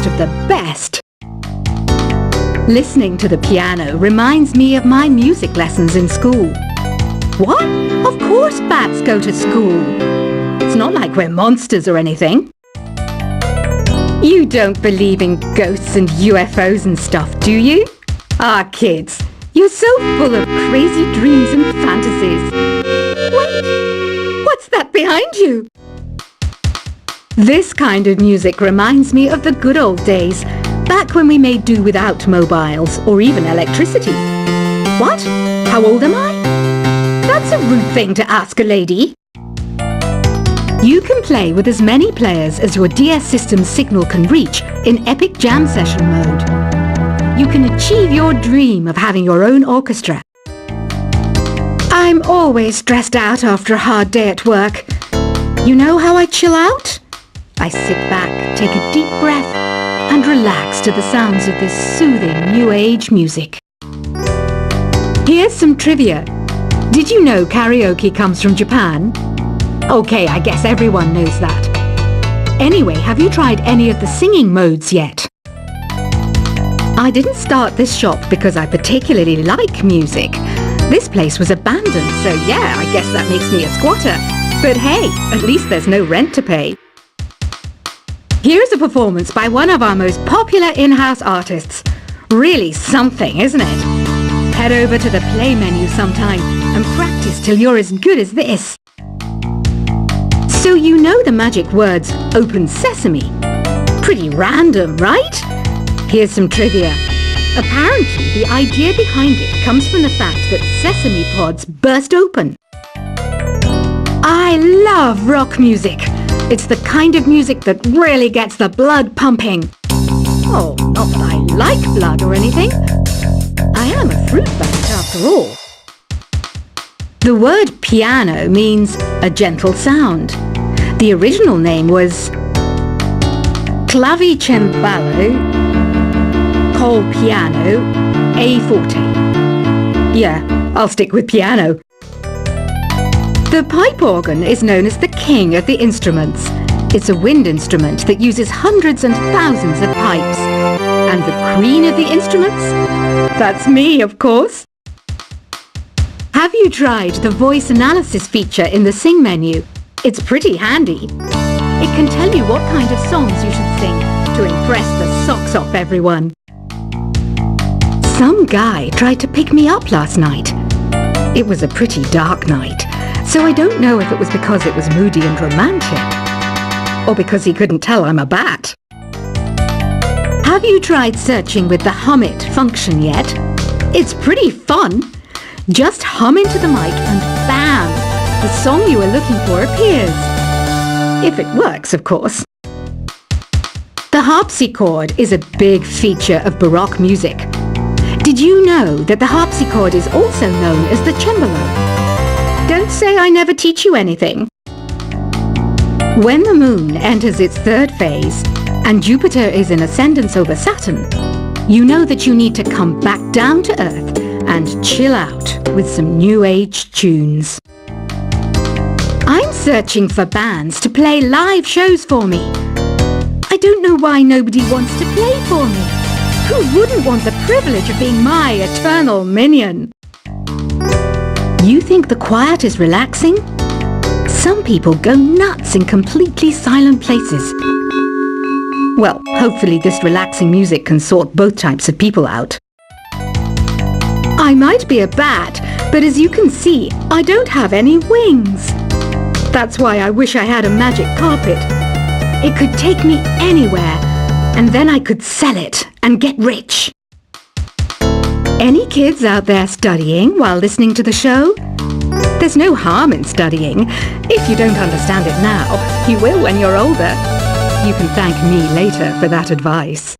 of the best. Listening to the piano reminds me of my music lessons in school. What? Of course bats go to school. It's not like we're monsters or anything. You don't believe in ghosts and UFOs and stuff, do you? Ah, kids, you're so full of crazy dreams and fantasies. Wait, what's that behind you? This kind of music reminds me of the good old days, back when we made do without mobiles or even electricity. What? How old am I? That's a rude thing to ask a lady. You can play with as many players as your DS system's signal can reach in Epic Jam Session mode. You can achieve your dream of having your own orchestra. I'm always stressed out after a hard day at work. You know how I chill out? I sit back, take a deep breath, and relax to the sounds of this soothing new age music. Here's some trivia. Did you know karaoke comes from Japan? Okay, I guess everyone knows that. Anyway, have you tried any of the singing modes yet? I didn't start this shop because I particularly like music. This place was abandoned, so yeah, I guess that makes me a squatter. But hey, at least there's no rent to pay. Here's a performance by one of our most popular in-house artists. Really something, isn't it? Head over to the play menu sometime and practice till you're as good as this. So you know the magic words "Open Sesame." Pretty random, right? Here's some trivia. Apparently, the idea behind it comes from the fact that sesame pods burst open. I love rock music. It's the kind of music that really gets the blood pumping. Oh, not that I like blood or anything. I am a fruit bat after all. The word piano means a gentle sound. The original name was clavicembalo col piano a forte. Yeah, I'll stick with piano. The pipe organ is known as the king of the instruments. It's a wind instrument that uses hundreds and thousands of pipes. And the queen of the instruments? That's me, of course. Have you tried the voice analysis feature in the Sing menu? It's pretty handy. It can tell you what kind of songs you should sing to impress the socks off everyone. Some guy tried to pick me up last night. It was a pretty dark night, so I don't know if it was because it was moody and romantic, or because he couldn't tell I'm a bat. Have you tried searching with the Hum It function yet? It's pretty fun. Just hum into the mic and bam! The song you are looking for appears. If it works, of course. The harpsichord is a big feature of Baroque music. Did you know that the harpsichord is also known as the cembalo? Don't say I never teach you anything. When the moon enters its third phase and Jupiter is in ascendance over Saturn, you know that you need to come back down to Earth and chill out with some new age tunes. I'm searching for bands to play live shows for me. I don't know why nobody wants to play for me. Who wouldn't want the privilege of being my eternal minion? You think the quiet is relaxing? Some people go nuts in completely silent places. Well, hopefully this relaxing music can sort both types of people out. I might be a bat, but as you can see, I don't have any wings. That's why I wish I had a magic carpet. It could take me anywhere, and then I could sell it and get rich. Any kids out there studying while listening to the show? There's no harm in studying. If you don't understand it now, you will when you're older. You can thank me later for that advice.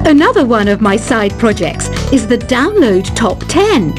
Another one of my side projects is the Download Top 10.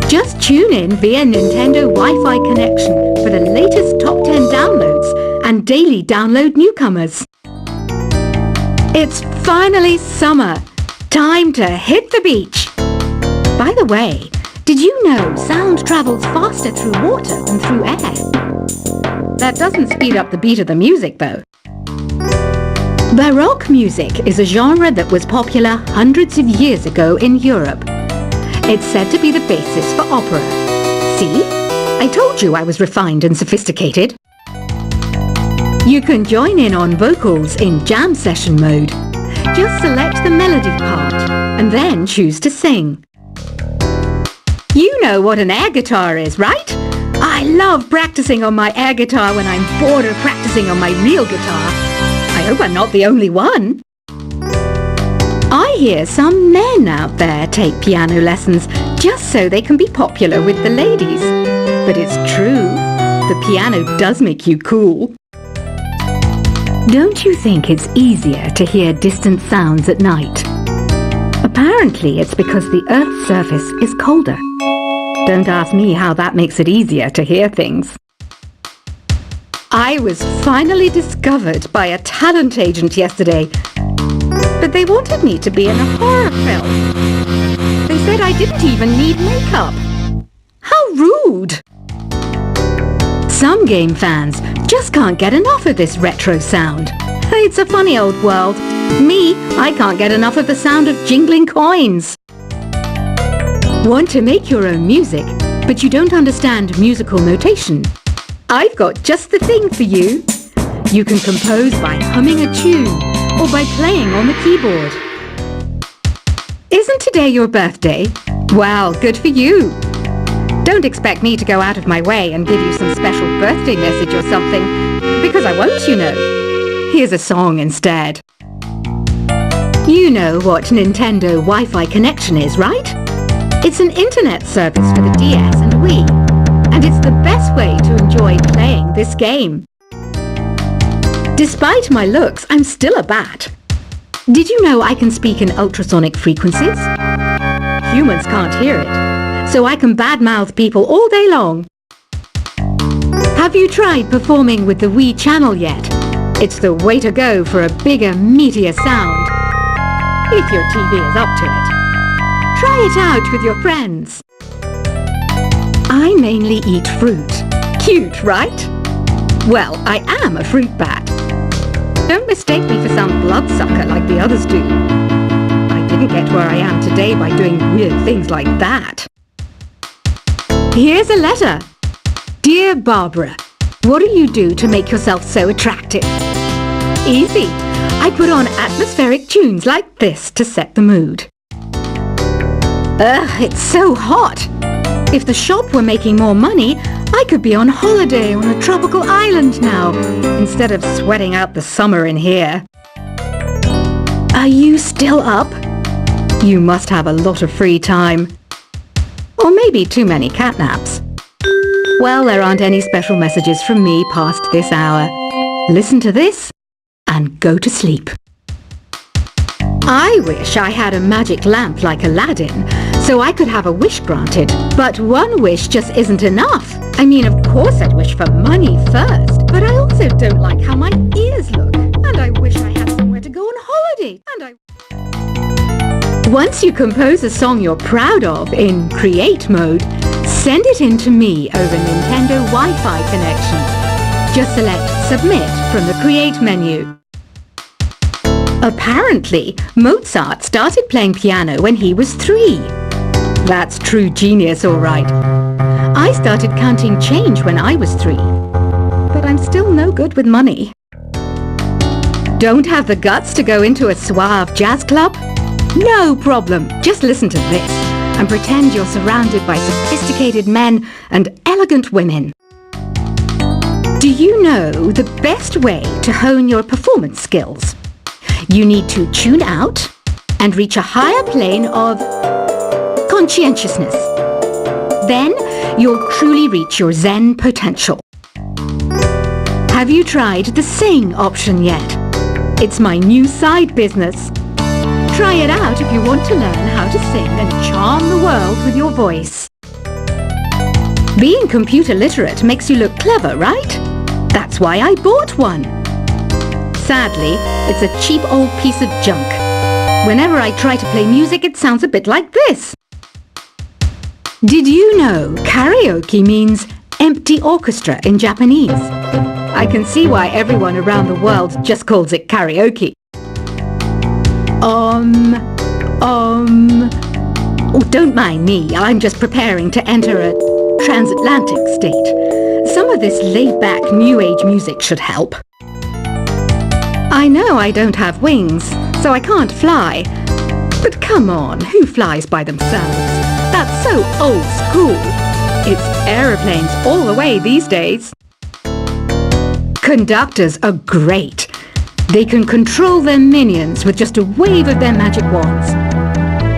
Just tune in via Nintendo Wi-Fi connection for the latest Top 10 downloads and daily download newcomers. It's finally summer. Time to hit the beach. By the way, did you know sound travels faster through water than through air? That doesn't speed up the beat of the music, though. Baroque music is a genre that was popular hundreds of years ago in Europe. It's said to be the basis for opera. See? I told you I was refined and sophisticated. You can join in on vocals in jam session mode. Just select the melody part and then choose to sing. You know what an air guitar is, right? I love practicing on my air guitar when I'm bored of practicing on my real guitar. I hope I'm not the only one. I hear some men out there take piano lessons just so they can be popular with the ladies. But it's true, the piano does make you cool. Don't you think it's easier to hear distant sounds at night? Apparently it's because the Earth's surface is colder. Don't ask me how that makes it easier to hear things. I was finally discovered by a talent agent yesterday, but they wanted me to be in a horror film. They said I didn't even need makeup. How rude! Some game fans just can't get enough of this retro sound. It's a funny old world. Me, I can't get enough of the sound of jingling coins. Want to make your own music, but you don't understand musical notation? I've got just the thing for you. You can compose by humming a tune or by playing on the keyboard. Isn't today your birthday? Well, good for you. Don't expect me to go out of my way and give you some special birthday message or something, because I won't, you know. Here's a song instead. You know what Nintendo Wi-Fi connection is, right? It's an internet service for the DS and Wii, and it's the best way to enjoy playing this game. Despite my looks, I'm still a bat. Did you know I can speak in ultrasonic frequencies? Humans can't hear it, so I can badmouth people all day long. Have you tried performing with the Wii channel yet? It's the way to go for a bigger, meatier sound. If your TV is up to it. Try it out with your friends. I mainly eat fruit. Cute, right? Well, I am a fruit bat. Don't mistake me for some bloodsucker like the others do. I didn't get where I am today by doing weird things like that. Here's a letter. Dear Barbara, what do you do to make yourself so attractive? Easy. I put on atmospheric tunes like this to set the mood. Ugh, it's so hot. If the shop were making more money, I could be on holiday on a tropical island now, instead of sweating out the summer in here. Are you still up? You must have a lot of free time. Or maybe too many catnaps. Well, there aren't any special messages from me past this hour. Listen to this and go to sleep. I wish I had a magic lamp like Aladdin, so I could have a wish granted. But one wish just isn't enough. I mean, of course I'd wish for money first, but I also don't like how my ears look. And I wish I had somewhere to go on holiday. Once you compose a song you're proud of in Create mode, send it in to me over Nintendo Wi-Fi connection. Just select Submit from the Create menu. Apparently, Mozart started playing piano when he was 3. That's true genius, all right. I started counting change when I was 3. But I'm still no good with money. Don't have the guts to go into a suave jazz club? No problem. Just listen to this and pretend you're surrounded by sophisticated men and elegant women. Do you know the best way to hone your performance skills? You need to tune out and reach a higher plane of conscientiousness. Then you'll truly reach your Zen potential. Have you tried the Sing option yet? It's my new side business. Try it out if you want to learn how to sing and charm the world with your voice. Being computer literate makes you look clever, right? That's why I bought one. Sadly, it's a cheap old piece of junk. Whenever I try to play music, it sounds a bit like this. Did you know karaoke means empty orchestra in Japanese? I can see why everyone around the world just calls it karaoke. Oh, don't mind me. I'm just preparing to enter a transatlantic state. Some of this laid-back New Age music should help. I know I don't have wings, so I can't fly. But come on, who flies by themselves? That's so old school. It's aeroplanes all the way these days. Conductors are great. They can control their minions with just a wave of their magic wands.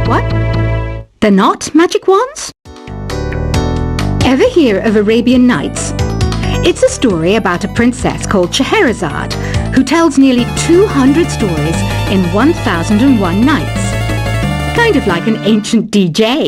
What? They're not magic wands? Ever hear of Arabian Nights? It's a story about a princess called Scheherazade who tells nearly 200 stories in 1001 nights. Kind of like an ancient DJ.